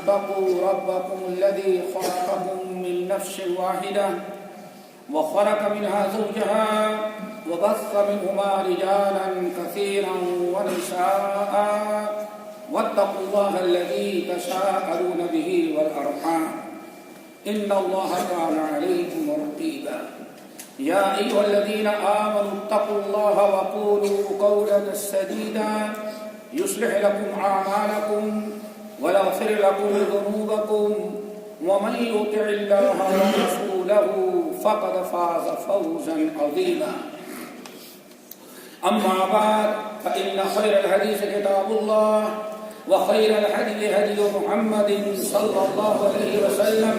اتقوا ربكم الذي خلقكم من نفس واحدة وخلق منها زوجها وبث منهما رجالا كثيرا ونساء واتقوا الله الذي تساءلون به والأرحام إن الله كان عليكم رقيبا يا أيها الذين آمنوا اتقوا الله وقولوا قولا سديدا يصلح لكم أعمالكم ويغفر لكم ذنوبكم ومن يطع الله ورسوله فقد فاز فوزا عظيما أما بعد فإن خير الحديث كتاب الله وخير الهدي هدي محمد صلى الله عليه وسلم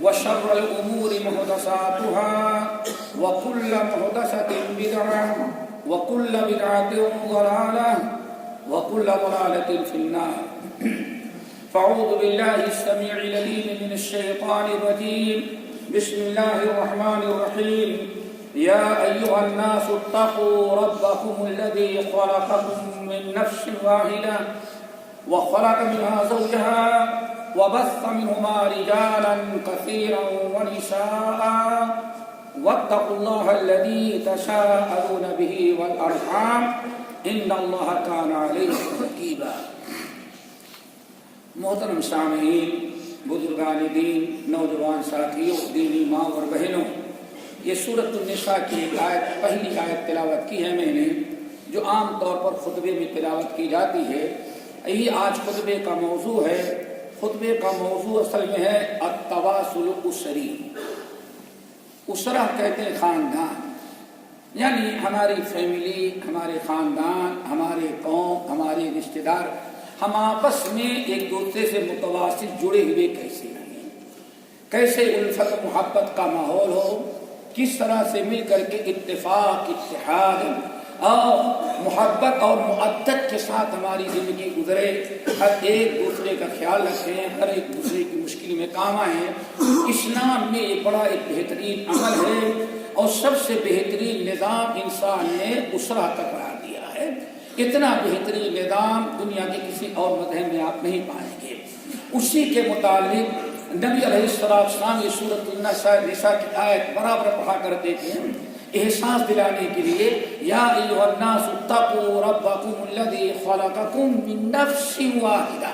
وشر الأمور محدثاتها وكل محدثة بدعة وكل بدعة ضلالة وكل ضلالة في النار فأعوذ بالله السميع العليم من الشيطان الرجيم بسم الله الرحمن الرحيم يا أيها الناس اتقوا ربكم الذي خلقكم من نفس واحدة وخلق منها زوجها وبث منهما رجالا كثيرا ونساء واتقوا الله الذي تساءلون به والأرحام إن الله كان عليكم رقيبا محترم سامعین، بزرگان دین، نوجوان ساتھیوں، دینی ماں اور بہنوں، یہ سورۃ النساء کی ایک آیت، پہلی آیت تلاوت کی ہے میں نے، جو عام طور پر خطبے میں تلاوت کی جاتی ہے۔ یہی آج خطبے کا موضوع ہے۔ خطبے کا موضوع اصل میں ہے التواصل الاسری۔ اسرہ کہتے ہیں خاندان، یعنی ہماری فیملی، ہمارے خاندان، ہمارے قوم، ہمارے رشتہ دار، ہم آپس میں ایک دوسرے سے متواصل جڑے ہوئے کیسے رہیں، کیسے الفت محبت کا ماحول ہو، کس طرح سے مل کر کے اتفاق، اتحاد اور محبت اور مودت کے ساتھ ہماری زندگی گزرے، ہر ایک دوسرے کا خیال رکھیں، ہر ایک دوسرے کی مشکل میں کام آئیں۔ اسلام میں یہ بڑا ایک بہترین عمل ہے اور سب سے بہترین نظام انسان نے اسرہ کا قرار دیا ہے۔ اتنا بہترین نظام دنیا کے کسی اور مذہب میں آپ نہیں پائیں گے۔ اسی کے متعلق نبی علیہ السلام یہ سورۃ النساء کی آیت برابر پڑھا کرتے تھے، احساس دلانے کے لیے یا ایھا الناس اتقوا ربکم الذی خلقکم من نفس واحدہ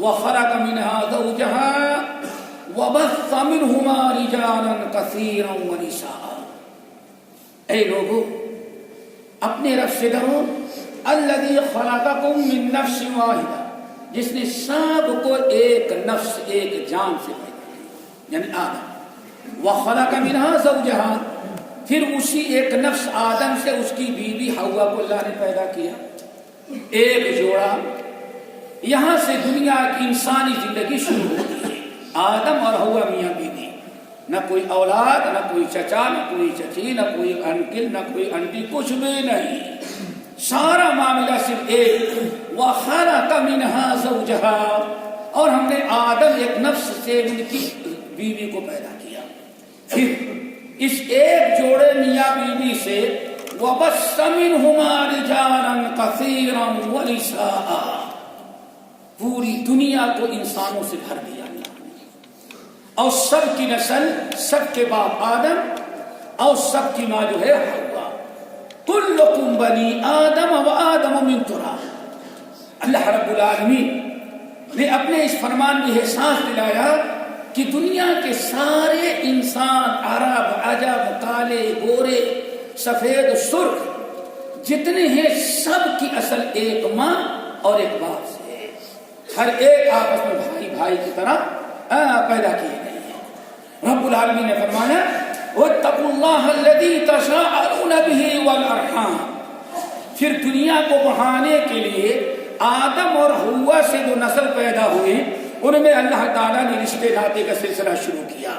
وخلق منها زوجها وبث منهما رجالا کثیرا ونساء۔ اے لوگو، اپنے رب سے ڈرو، الذی خلقکم من نفس واحدہ، جس نے سب کو ایک نفس، ایک جان سے پیدا کیا، یعنی آدم۔ وخلق منها زوجها، پھر اسی ایک نفس آدم سے اس کی بیوی حوا کو اللہ نے پیدا کیا، ایک جوڑا۔ یہاں سے دنیا کی انسانی زندگی شروع ہوتی ہے، آدم اور حوا میاں بیوی، نہ کوئی اولاد، نہ کوئی چچا، نہ کوئی چچی، نہ کوئی انکل، نہ کوئی انٹی، کچھ بھی نہیں، سارا معاملہ صرف ایک۔ وَخَلَقَ مِنْهَا زَوْجَهَا، اور ہم نے آدم ایک نفس سے ان کی بیوی کو پیدا کیا، پھر اس ایک جوڑے میاں بیوی سے وَبَثَّ مِنْهُمَا رِجَالًا كَثِيرًا وَنِسَاءً، پوری دنیا کو انسانوں سے بھر دیا اللہ نے، اور سب کی نسل، سب کے باپ آدم اور سب کی ماں جو ہے حوا۔ کلکم بنی آدم و آدم من تراب۔ اللہ رب العالمین نے اپنے اس فرمان میں احساس دلایا کہ دنیا کے سارے انسان، عرب، عجم، کالے، گورے، سفید، سرخ، جتنے ہیں سب کی اصل ایک ماں اور ایک باپ سے ہے، ہر ایک آپس میں بھائی بھائی کی طرح پیدا کیے گئے ہیں۔ رب العالمین نے فرمایا وَاتَّقُوا اللَّهَ الَّذِي تَسَاءَلُونَ بِهِ وَالْأَرْحَامَ، پھر دنیا کو بڑھانے کے لیے آدم اور حوا سے جو نسل پیدا ہوئی، ان میں اللہ تعالیٰ نے رشتے ناطے کا سلسلہ شروع کیا۔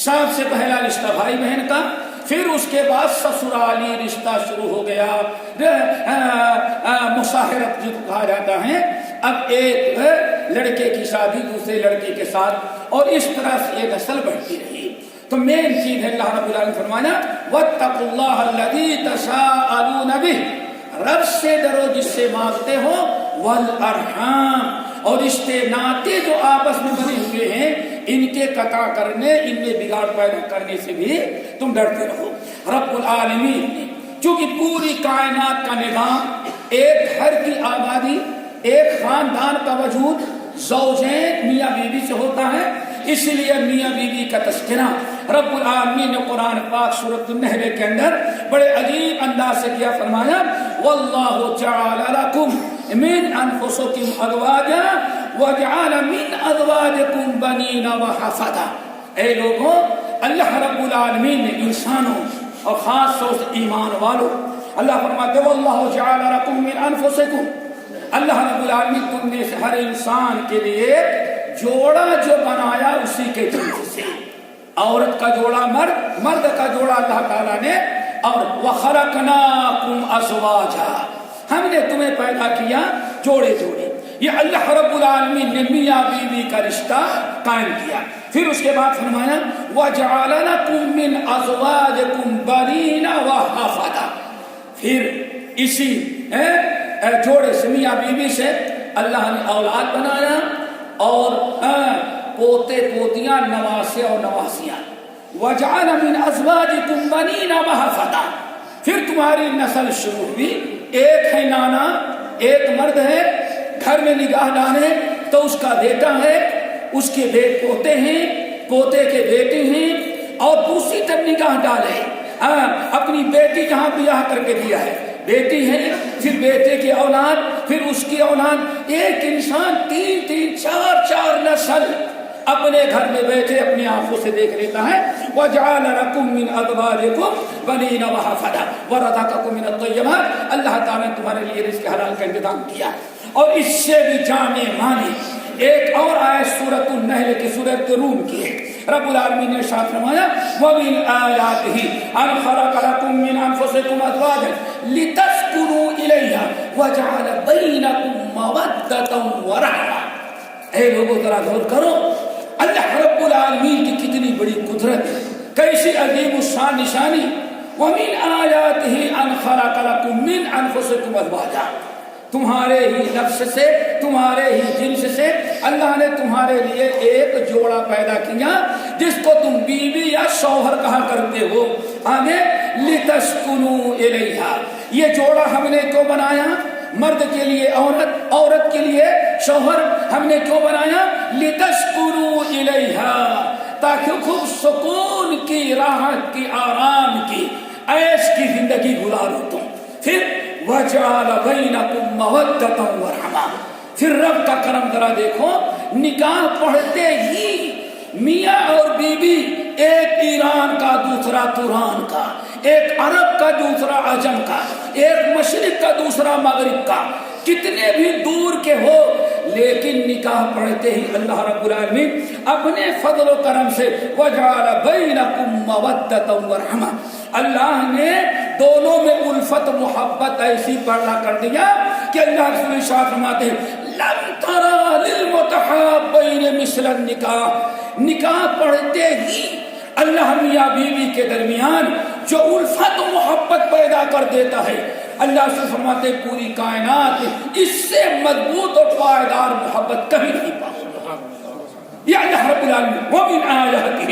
سب سے پہلا رشتہ بھائی بہن کا، پھر اس کے بعد سسرالی رشتہ شروع ہو گیا، مصاہرت جو کہا جاتا ہے۔ اب ایک لڑکے کی شادی دوسرے لڑکے کے ساتھ، اور اس طرح سے یہ نسل بڑھتی رہی۔ تو مین چیز ہے اللہ رب العالمین فرمانا وَاتَّقُوا اللَّهَ الَّذِي تَسَاءَلُونَ بِهِ، رب سے ڈرو جس سے مانگتے ہو، وَالْأَرْحَامَ، اور رشتے ناتے جو آپس میں بنے ہوئے ہیں ان کے قطع کرنے، ان میں بگاڑ پیدا کرنے سے بھی تم ڈرتے رہو۔ رب العالمین نے چونکہ پوری کائنات کا نظام، ایک گھر کی آبادی، ایک خاندان کا وجود زوجین میاں بیوی سے ہوتا ہے، اس لیے میاں بیوی کا تذکرہ رب العالمین نے قرآن پاک سورۃ النحل کے اندر بڑے عجیب انداز سے کیا فرمایا، واللہ جعل لکم من انفسکم ازواجا وجعل من ازواجکم بنین وحفظا۔ اے لوگوں، اللہ رب العالمین نے انسانوں اور خاص طور سے ایمان والوں، اللہ فرماتے ہیں واللہ جعل لکم من انفسکم، اللہ رب العالمین تم نے سے ہر انسان کے لیے جوڑا جو بنایا اسی کے جنس سے، عورت کا جوڑا مرد، مرد کا جوڑا اللہ تعالیٰ نے، اور وَخَلَقْنَاكُمْ أَزْوَاجًا، ہم نے تمہیں پیدا کیا جوڑے جوڑے۔ یہ اللہ رب العالمین نے میاں بیوی کا رشتہ قائم کیا۔ پھر اس کے بعد فرمایا وَجَعَلَ لَكُم مِّنْ أَزْوَاجِكُمْ بَنِينَ وَحَفَدًا، پھر اسی جوڑے سے میاں بیوی سے اللہ نے اولاد بنایا اور پوتے پوتیاں، نواسے اور نواسیاں۔ وَجَعَلَ مِنْ أَزْوَاجِكُمْ بَنِينَ وَحَفَدًا، پھر تمہاری نسل شروع ہوئی، ایک ہے نانا، ایک مرد ہے، گھر میں نگاہ ڈالے تو اس کا بیٹا ہے، اس کے پوتے ہیں، پوتے کے بیٹے ہیں، اور دوسری طرف نگاہ ڈالے اپنی بیٹی جہاں بیاہ کر کے دیا ہے، بیٹی ہے، پھر بیٹے کی اولاد، پھر اس کی اولاد، ایک انسان تین تین چار چار نسل اپنے گھر میں بیٹھے اپنی آنکھوں سے دیکھ لیتا ہے۔ وَجَعَلَ لَكُم مِّنْ أَزْوَاجِكُمْ بَنِينَ وَحَفَدًا وَرَزَقَكُم مِّنَ الطَّيِّبَاتِ، اللہ تعالیٰ نے تمہارے لیے رزق حلال کا انتظام کیا۔ اور اس سے بھی جامع معنی ایک اور آیت سورۃ النحل کی، سورۃ روم کی ہے۔ رب العالمین نے ارشاد فرمایا وَمِنْ آيَاتِهِ أَنْ خَلَقَ لَكُم مِّنْ أَنفُسِكُمْ أَزْوَاجًا لِتَسْكُنُوا إِلَيْهَا وَجَعَلَ بَيْنَكُم مَّوَدَّةً وَرَحْمَةً۔ اے لوگوں ذرا غور کرو، اللہ رب العالمین کی کتنی بڑی قدرت، کیسی عظیم الشان نشانی۔ وَمِنْ آيَاتِهِ أَنْ خَلَقَ لَكُم مِّنْ أَنفُسِكُمْ أَزْوَاجًا، تمہارے ہی نفس سے، تمہارے ہی جنس سے اللہ نے تمہارے لیے ایک جوڑا پیدا کیا جس کو تم بیوی یا شوہر کہا کرتے ہو۔ آگے لِتَسْكُنُوا إِلَيْهَا، یہ جوڑا ہم نے کیوں بنایا؟ مرد کے لیے عورت، عورت کے لیے شوہر، ہم نے کیوں بنایا؟ لِتَسْكُنُوا إِلَيْهَا، تاکہ خوب سکون کی، راحت کی، آرام کی، عیش کی زندگی گزارو تم۔ پھر وَجَعَلَ بَيْنَكُم مَّوَدَّةً وَرَحْمَةً، پھر رب کا کرم ذرا دیکھو، نکاح پڑھتے ہی میاں اور بیوی، ایک ایران کا دوسرا توران کا، ایک عرب کا دوسرا عجم کا، ایک مشرق کا دوسرا مغرب کا، کتنے بھی دور کے ہو، لیکن نکاح پڑھتے ہی اللہ رب العالمین اپنے فضل و کرم سے وَجَعَلَ بَيْنَكُم مَّوَدَّةً وَرَحْمَةً، اللہ نے دونوں میں الفت محبت ایسی پیدا کر دیا کہ اللہ رسول ارشاد فرماتے ہیں لَمْ تَرَىٰ لِلْمُتَحَابَّيْنِ مِثْلَ النِّكَاحِ، نکاح پڑھتے ہی اللہ میاں بیوی کے درمیان جو الفت و محبت پیدا کر دیتا ہے، اللہ سے فرماتے پوری کائنات اس سے مضبوط اور پائیدار محبت کبھی نہیں پا سکتی۔ یا اللہ رب العالمین وَمِنْ آيَاتِهِ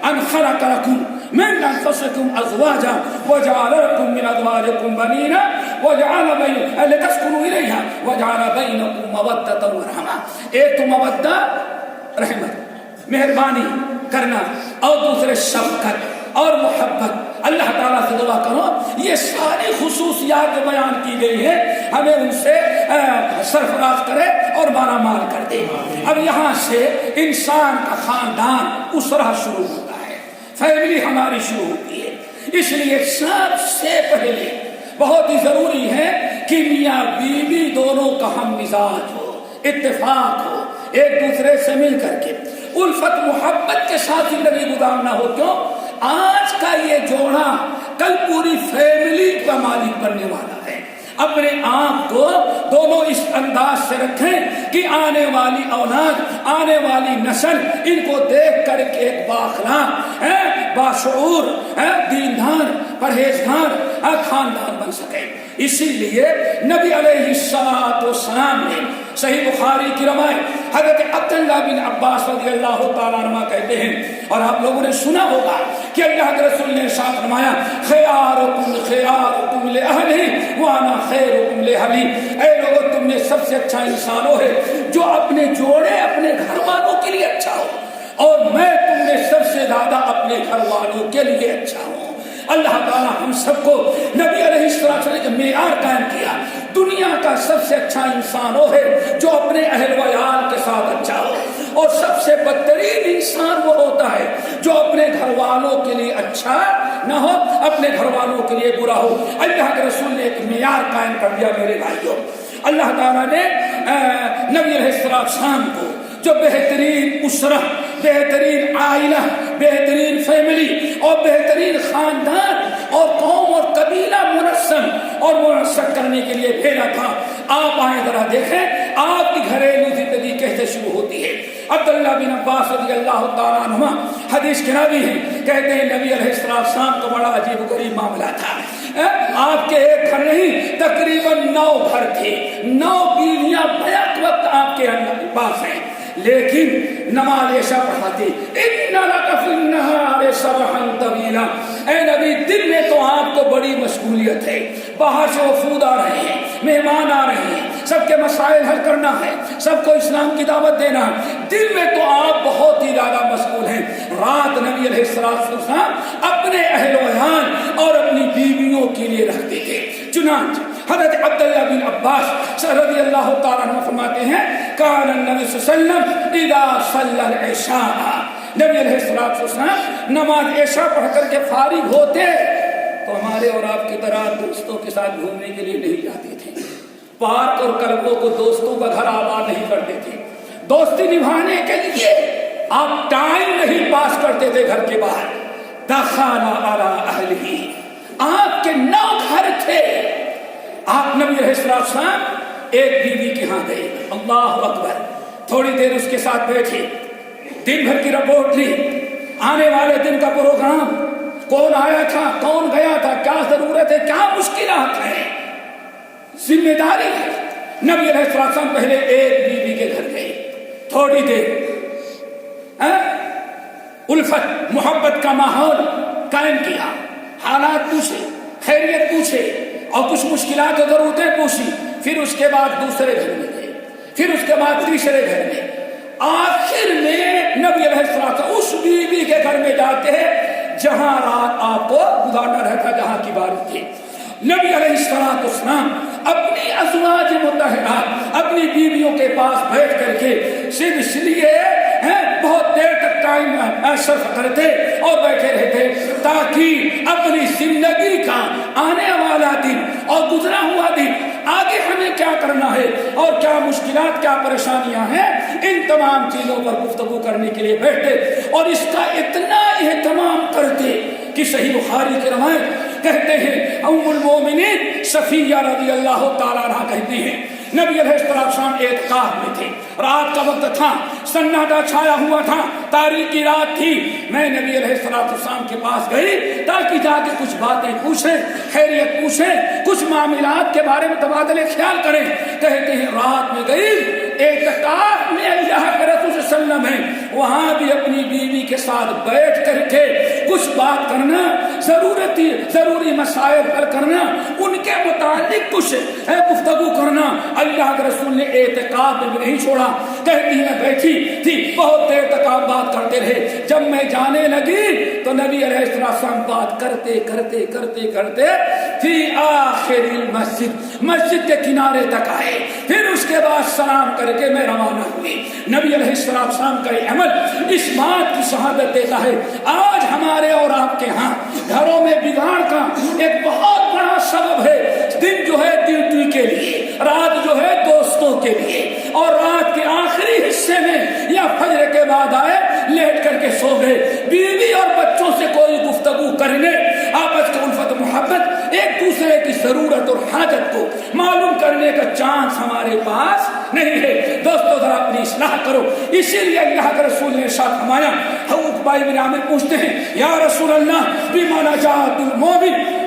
أَنْ خَلَقَ لَكُم مِّنْ أَنفُسِكُمْ أَزْوَاجًا وَجَعَلَ لَكُم مِّنْ أَزْوَاجِكُمْ بَنِينَ وَجَعَلَ لِتَسْكُنُوا إِلَيْهَا وَجَعَلَ بَيْنَكُم مَّوَدَّةً وَرَحْمَةً، ایک تو مودہ رحمت، مہربانی کرنا، اور دوسرے شفقت اور محبت۔ اللہ تعالیٰ سے دعا کرو یہ ساری خصوصیات جو بیان کی گئی ہیں ہمیں ان سے سرفراز کرے اور مالا مال کر دے۔ اب یہاں سے انسان کا خاندان، اسرہ شروع ہوتا ہے، فیملی ہماری شروع ہوتی ہے۔ اس لیے سب سے پہلے بہت ہی ضروری ہے کہ میاں بیوی دونوں کا ہم مزاج ہو، اتفاق ہو، ایک دوسرے سے مل کر کے الفت محبت کے ساتھ زندگی گزارنا ہو۔ کیوں؟ آج کا یہ جوڑا کل پوری فیملی کا مالک بننے والا ہے۔ اپنے آپ کو دونوں اس انداز سے رکھیں کہ آنے والی اولاد، آنے والی نسل ان کو دیکھ کر کے ایک بااخلاق، باشعور، دیندار، پرہیزگار خاندان بن سکے۔ اسی لیے نبی علیہ الصلوۃ والسلام نے صحیح بخاری کی روایت حضرت عبداللہ بن عباس رضی اللہ تعالیٰ عنہ کہتے ہیں، اور آپ لوگوں نے سنا ہوگا کہ اللہ کے رسول نے ارشاد فرمایا خیارکم خیارکم لأہلہ وانا خیرکم لأہلی، اے لوگوں تم میں سب سے اچھا انسان وہ ہے جو اپنے جوڑے اپنے گھر والوں کے لیے اچھا ہو، اور میں تم میں سب سے زیادہ اپنے گھر والوں کے لیے اچھا ہوں۔ اللہ تعالیٰ ہم سب کو نبی علیہ السلام نے معیار قائم کیا، دنیا کا سب سے اچھا انسان وہ ہے جو اپنے اہل و عیال کے ساتھ اچھا ہو، اور سب سے بدترین انسان وہ ہوتا ہے جو اپنے گھر والوں کے لیے اچھا نہ ہو، اپنے گھر والوں کے لیے برا ہو۔ اللہ کے رسول نے ایک معیار قائم کر دیا میرے بھائیوں۔ اللہ تعالیٰ نے نبی علیہ السلام کو جو بہترین اسرہ، بہترین عائلہ، بہترین فیملی اور بہترین خاندان اور قوم اور قبیلہ منظم اور منسق کرنے کے لیے بھیجا تھا۔ آپ آئیں ذرا دیکھیں آپ کی گھریلو زندگی کیسے شروع ہوتی ہے۔ عبداللہ بن عباس رضی اللہ تعالیٰ عنہ حدیث کے راوی ہیں، کہتے ہیں نبی علیہ السلام کا بڑا عجیب و غریب معاملہ تھا۔ آپ کے ایک گھر نہیں، تقریباً 9 گھر تھے، 9 بیویاں بیک وقت آپ کے پاس ہیں، لیکن نماز عشاء پڑھاتی۔ اِنَّ لَكَ فِي النَّهَارِ سَبْحًا طَوِيلًا، اے نبی دن میں تو آپ کو بڑی مشغولیت ہے، باہر سے وفود آ رہے ہیں، مہمان آ رہے ہیں، سب کے مسائل حل کرنا ہے، سب کو اسلام کی دعوت دینا ہے، دن میں تو آپ بہت ہی زیادہ مشغول ہیں۔ رات نبی علیہ السلام اپنے اہل و عیال اور اپنی بیویوں کے لیے رکھتے تھے۔ چنانچہ حضرت عبداللہ بن عباس رضی اللہ تعالیٰ عنہ فرماتے ہیں کان النبی صلی اللہ علیہ وسلم اذا صلی العشاء، نبی علیہ السلام نماز عشاء پڑھ کر کے فارغ ہوتے تو ہمارے اور آپ کی طرح دوستوں کے ساتھ گھومنے کے لیے نہیں جاتے تھے، پارک اور کلبوں کو دوستوں کا گھر آباد نہیں کرتے تھے، دوستی نبھانے کے لیے آپ ٹائم نہیں پاس کرتے تھے گھر کے باہر۔ دخل علی اہلہ، آپ کے 9 گھر تھے، آپ نبی علیہ السلام ایک بیوی کے ہاں گئے، اللہ اکبر، تھوڑی دیر اس کے ساتھ بیٹھے، دن بھر کی رپورٹ لی، آنے والے دن کا پروگرام، کون آیا تھا، کون گیا تھا، کیا ضرورت ہے، کیا مشکلات ہیں، ذمہ داری ہے۔ نبی علیہ السلام پہلے ایک بیوی کے گھر گئے، تھوڑی دیر الفت محبت کا ماحول قائم کیا، حالات پوچھے، خیریت پوچھے اور کچھ مشکلات اور ضرورتیں پوچھی، پھر اس کے بعد دوسرے گھر میں گئے، پھر اس کے بعد تیسرے گھر میں، آخر میں نبی علیہ السلام اس بیوی کے گھر میں جاتے ہیں جہاں رات آپ کو گزارنا رہتا، جہاں کی بارش تھی۔ نبی علیہ السلام اپنی ازواج مطہرات، اپنی بیویوں کے پاس بیٹھ کر کے صرف اس لیے بہت دیر تک ٹائم صرف کرتے اور بیٹھے رہتے تاکہ اپنی زندگی کا آنے والا دن اور گزرا ہوا دن، آگے ہمیں کیا کرنا ہے اور کیا مشکلات، کیا پریشانیاں ہیں، ان تمام چیزوں پر گفتگو کرنے کے لیے بیٹھتے، اور اس کا اتنا اہتمام کرتے کہ صحیح بخاری کی روایت کہتے ہیں ام المومنین صفیہ رضی اللہ تعالیٰ عنہ کہتی ہیں نبی علیہ السلام اعتکاف میں تھے، رات کا وقت تھا، سناٹا چھایا ہوا تھا، تاریکی رات تھی، میں نبی علیہ السلام کے پاس گئی تاکہ جا کے کچھ باتیں پوچھیں، خیریت پوچھیں، کچھ معاملات کے بارے میں تبادلے خیال کریں۔ کہتے ہیں رات میں گئی، اعتکاف میں اللہ کے رسول صلی اللہ علیہ وسلم ہے، وہاں بھی اپنی بیوی کے ساتھ بیٹھ کر کے کچھ بات کرنا، ضروری مسائل حل کرنا، ان کے متعلق کچھ گفتگو کرنا، اللہ کے رسول نے اعتکاف میں نہیں چھوڑا۔ کہتی ہے بیٹھی تھی، بہت دیر تک آپ بات کرتے رہے، جب میں جانے لگی تو نبی علیہ السلام بات کرتے کرتے کرتے کرتے فی آخر المسجد، مسجد کے کنارے تک آئے، پھر اس کے بعد سلام کر کے میں روانہ ہوئی۔ نبی علیہ السلام کا یہ عمل اس بات کی شہادت دیتا ہے آج ہمارے اور آپ کے ہاں گھروں میں بگاڑ کا ایک بہت بڑا سبب ہے، دن جو ہے ڈیوٹی کے لیے، رات جو ہے دوستوں کے لیے، اور رات کے آخری حصے میں یا فجر کے بعد آئے لیٹ کر کے سو گئے، بیوی اور بچوں سے کوئی گفتگو کرنے، آپس کی الفت محبت، ایک دوسرے کی ضرورت اور حاجت کو معلوم کرنے کا چانس ہمارے پاس نہیں ہے۔ دوستو ذرا اپنی اصلاح کرو، اسی لیے اللہ کے رسول نے ارشاد فرمایا، عقبہ بن عامر پوچھتے ہیں یا رسول اللہ بما نجات المومن،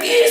30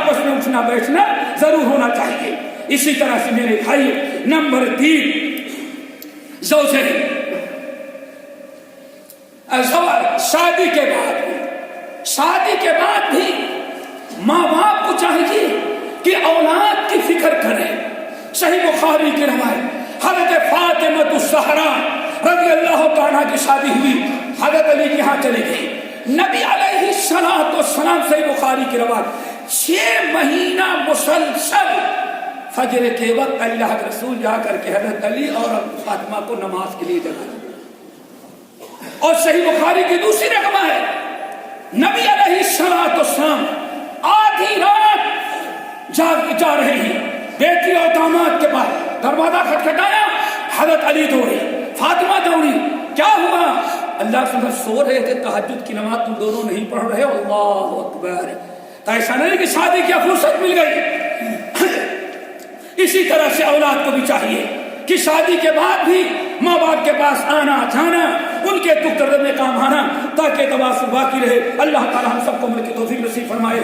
آپس میں اٹھنا بیٹھنا ضرور ہونا چاہیے. اسی طرح سے میرے بھائی نمبر 3 زوجین. شادی کے بعد بھی ماں باپ کو چاہیے کہ اولاد کی فکر کریں. صحیح بخاری کی روایت حضرت فاطمہ الزہرا رضی اللہ تعالیٰ کی شادی ہوئی, حضرت علی کے ہاں چلی گئی. نبی علیہ السلام صحیح بخاری کی روایت 6 مہینہ مسلسل فجر کے وقت اللہ کے رسول جا کر کے حضرت علی اور فاطمہ کو نماز کے لیے جگایا. اور صحیح بخاری کی دوسری رقم ہے نبی علیہ السلام آدھی رات جا رہے ہیں, بیٹی اور داماد کے پاس دروازہ کھٹکھٹایا, حضرت علی دوڑے, فاطمہ دوڑی. کیا ہوا؟ اللہ سبحانہ سو رہے تھے, تہجد کی نماز تم دونوں نہیں پڑھ رہے. اللہ اکبر. تو ایسا نہیں کہ شادی کی فرصت مل گئی. اسی طرح سے اولاد کو بھی چاہیے کہ شادی کے بعد بھی ماں باپ کے پاس آنا جانا, ان کے دکھ درد میں کام آنا, تاکہ تواصل باقی رہے. اللہ تعالی ہم سب کو عمل کی توفیق نصیب فرمائے.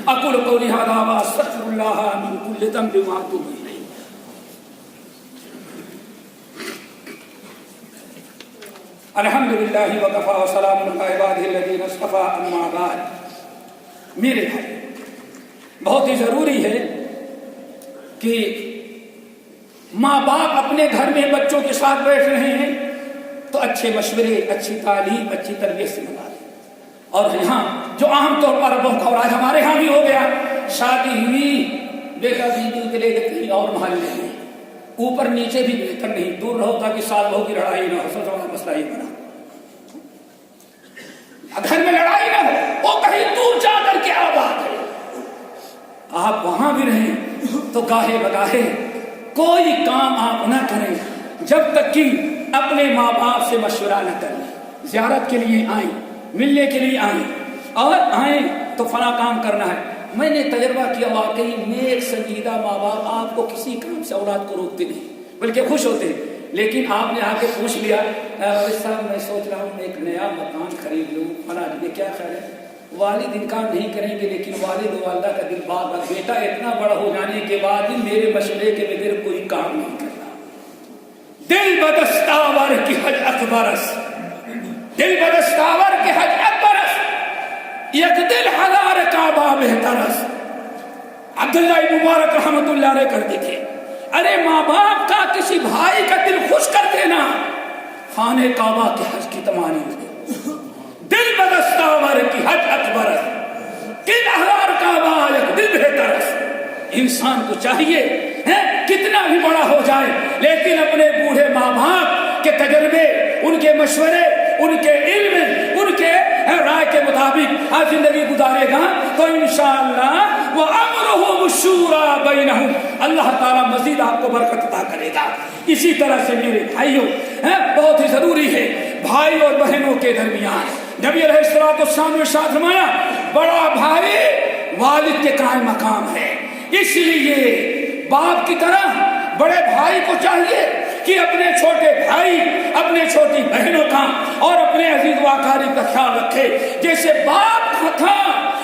اقول قولی ھذا واستغفر اللہ من کل ذنب واتوب الیہ. الحمدللہ وکفی وسلام علی عبادہ الذین اصطفی. اما بعد, میرے بھائی بہت ہی ضروری ہے کہ ماں باپ اپنے گھر میں بچوں کے ساتھ بیٹھ رہے ہیں تو اچھے مشورے, اچھی تعلیم, اچھی تربیت سے ملا لیں. اور یہاں جو عام طور پر اور آج ہمارے ہاں بھی ہو گیا, شادی ہوئی بیٹا بیوی کے لے کے کہیں اور محلے میں, اوپر نیچے بھی بہتر نہیں, دور رہو تاکہ سال بہو کی لڑائی نہ ہو. سب سے بڑا مسئلہ یہ بنا, گھر میں لڑائی نہ ہو, وہ کہیں دور جا کر کے آباد ہے. آپ وہاں بھی رہیں تو گاہے بگاہے کوئی کام آپ نہ کریں جب تک کہ اپنے ماں باپ سے مشورہ نہ کریں. زیارت کے لیے آئیں, ملنے کے لیے آئیں, اور آئیں تو فلاں کام کرنا ہے. میں نے تجربہ کیا, واقعی نیک سنجیدہ ماں باپ آپ کو کسی کام سے اولاد کو روکتے نہیں بلکہ خوش ہوتے ہیں. لیکن آپ نے آ کے پوچھ لیا, صاحب میں سوچ رہا ہوں ایک نیا مکان خرید لوں, فلاں یہ کیا خیال ہے؟ والد انکار نہیں کریں گے, لیکن والد و والدہ کا دل بار بار, بیٹا اتنا بڑا ہو جانے کے بعد بھی میرے مشورے کے بغیر کوئی کام نہیں کرنا. دل بدستاور کی حج اکبرس, دل بدستاور کی حج اکبرس, یک دل ہزار کعبہ بہترس. عبداللہ ابن مبارک رحمت اللہ علیہ کرتے تھے, ارے ماں باپ کا کسی بھائی کا دل خوش کر دینا خانہ کعبہ کے حج کی تمانی ہے. دل بدستاور کی حج اکبرس, کن ہزار کعبہ یک دل بہترس. انسان کو چاہیے کتنا بھی بڑا ہو جائے لیکن اپنے بوڑھے ماں باپ کے تجربے, ان کے مشورے, ان کے علم, ان کے رائے کے مطابق آج زندگی گزارے گا تو انشاءاللہ وَأَمْرُهُمُ الشُّورَىٰ بَيْنَهُمْ, اللہ تعالیٰ مزید آپ کو برکت عطا کرے گا. اسی طرح سے میرے بھائیوں بہت ہی ضروری ہے بھائی اور بہنوں کے درمیان. نبی علیہ السلام نے ارشاد فرمایا بڑا بھائی والد کے قائم مقام ہے. اس لیے باپ کی طرح بڑے بھائی کو چاہیے کہ اپنے چھوٹے بھائی, اپنے چھوٹی بہنوں کا اور اپنے عزیز و اقارب کا خیال رکھے. جیسے باپ کا تھا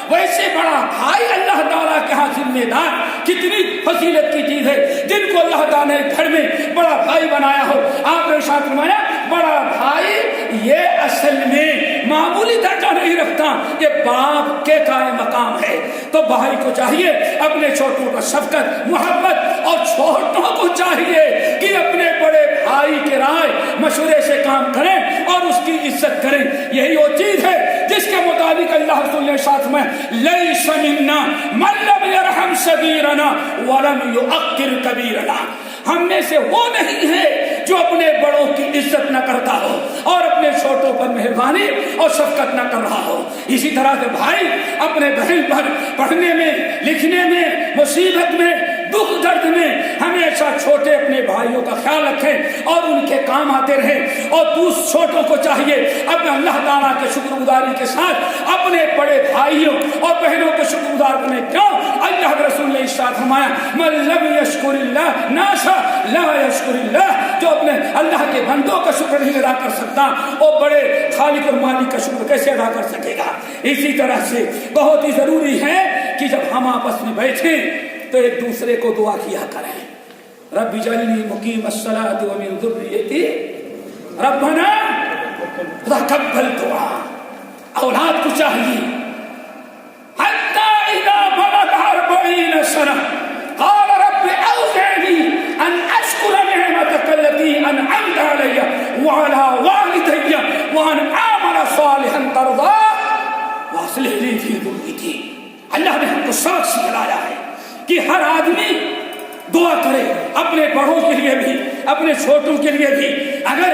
ویسے بڑا بھائی اللہ تعالیٰ کے ہاں ذمہ دار. کتنی فضیلت کی چیز ہے جن کو اللہ تعالیٰ نے گھر میں بڑا بھائی بنایا ہو. آپ نے ارشاد فرمایا بڑا بھائی یہ اصل میں معمولی درجہ نہیں رکھتا, یہ باپ کے قائم مقام ہے. تو بھائی کو چاہیے اپنے چھوٹوں کا شفقت, محبت, اور چھوٹوں کو چاہیے کہ اپنے بڑے بھائی کے رائے مشورے سے کام کریں اور اس کی عزت کریں. یہی وہ چیز ہے جس کے مطابق اللہ رسول نے ساتھ میں لیس منا من لم یرحم صغیرنا ولم یؤقر کبیرنا, ہم میں سے وہ نہیں ہے جو اپنے بڑوں کی عزت نہ کرتا ہو اور اپنے چھوٹوں پر مہربانی اور شفقت نہ کر رہا ہو. اسی طرح سے بھائی اپنے بہن پر پڑھنے میں, لکھنے میں, مصیبت میں, دکھ درد میں ہمیشہ چھوٹے اپنے بھائیوں کا خیال رکھیں اور ان کے کام آتے رہیں. اور چھوٹوں کو چاہیے اپنے اللہ تعالیٰ کے شکر گزاری کے ساتھ اپنے بڑے بھائیوں اور بہنوں کو شکر گزار کرنے. کیوں؟ اللہ کے رسول نے ارشاد فرمایا من لم یشکر اللہ ناسا لا یشکر اللہ, جو اپنے اللہ کے بندوں کا شکر نہیں ادا کر سکتا وہ بڑے خالق اور مالک کا شکر کیسے ادا کر سکے گا. اسی طرح سے بہت ہی ضروری ہے کہ جب ہم آپس میں بیٹھیں تو ایک دوسرے کو دعا کیا کریں، رب اجعلنی مقیم الصلاۃ ومن ذریتی ربنا تقبل دعا۔ اولاد کو چاہیے حتی اذا بلغ 40 سنة قال رب اوزعني ان اشكر نعمتك التي انعمت علي وعلى والدي وان اعمل صالحا ترضاه واصلح لي في ذريتي۔ اللہ نے ہم کو سبق سکھلایا ہے کہ ہر آدمی دعا کرے، اپنے بڑوں کے لیے بھی، اپنے چھوٹوں کے لیے بھی۔ اگر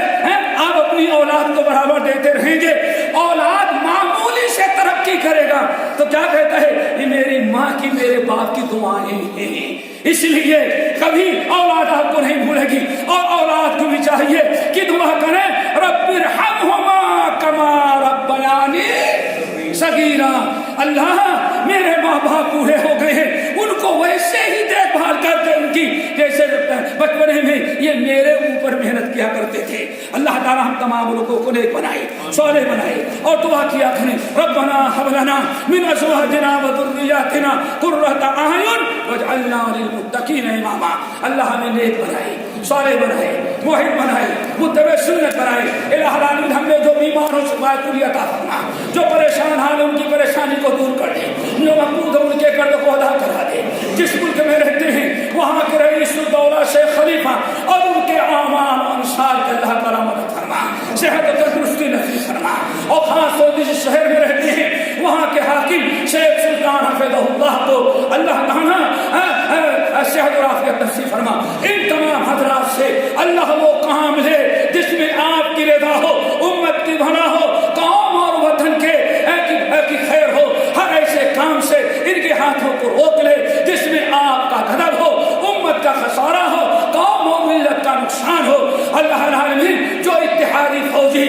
آپ اپنی اولاد کو بڑھاوا دیتے رہیں گے، اولاد معمولی سے ترقی کرے گا تو کیا کہتا ہے، یہ میری ماں کی میرے باپ کی دعائیں ہیں۔ اس لیے کبھی اولاد آپ کو نہیں بھولے گی، اور اولاد کو بھی چاہیے کہ دعا کریں رب ارحمہما کما ربیانی صغیرا۔ اللہ میرے ماں باپ بوڑھے ہو گئے ہیں، ان کو ویسے ہی دیکھ بھال کرتے ان کی جیسے بچپنے میں یہ میرے اوپر محنت کیا کرتے تھے۔ اللہ تعالیٰ ہم تمام لوگوں کو نیک بنائے، صالح بنائے، اور دعا کیا کریں ربنا هب لنا من ازواجنا وذرياتنا قرة اعین واجعلنا للمتقین اماما۔ اللہ ہمیں نیک بنائے، صالح بنائے، موحد بنائے، متبع سنت بنائے۔ الہ العالمین ہم نے جو بیمار ہو شفا کلی عطا فرما، جو پریشان حال ان کی پریشانی کو دور کر دے، جو مقبوض ان کے قرض کو ادا کرا دے۔ جس ملک میں رہتے ہیں وہاں کے رئیس الدولہ شیخ خلیفہ اور ان کے اعوان و انصار کے اللہ تعالیٰ مدد فرما، صحت و تندرستی نصیب فرما۔ اور خاص طور سے جس شہر میں رہتے ہیں وہاں کے حاکم شیخ سلطان حفظہ اللہ کو اللہ تعالیٰ صحت اور عافیت نصیب فرما۔ ان تمام حضرات سے اللہ وہ کام ہے جس میں آپ کی رضا ہو، امت کی بھلا ہو، قوم اور وطن کے کی خیر ہو، ہر ایسے کام سے ان کے ہاتھوں کو روک لے جس میں آپ کا غضب ہو، امت کا خسارہ ہو، قوم و ملت کا نقصان ہو۔ اللہ العالمین جو اتحادی فوجی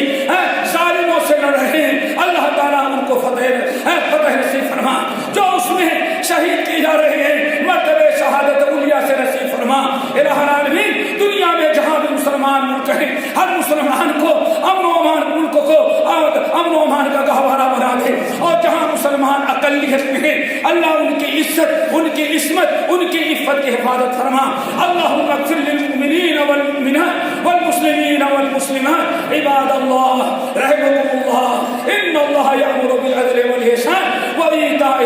ظالموں سے لڑ رہے ہیں اللہ تعالیٰ ان کو فتح نصیب فرما، جو اس میں شہید کی جا رہے ہیں مرتبہ شہادت اولیاء سے نصیب فرما۔ الہ العالمین دنیا میں جہاں بھی مسلمان ملک ہیں ہر مسلمان کو امن و امان، ملک کو امن و امان کا گہوارہ بنا دے، اور جہاں مسلمان اقلیت میں ہیں اللہ ان کی عزت، ان کی عصمت، ان کی عفت کی حفاظت فرما۔ اللہم اغفر للمؤمنین والمؤمنات والمسلمین والمسلمات عباد اللہ رحمکم اللہ، ان اللہ یأمر بالعدل والإحسان وإیتاء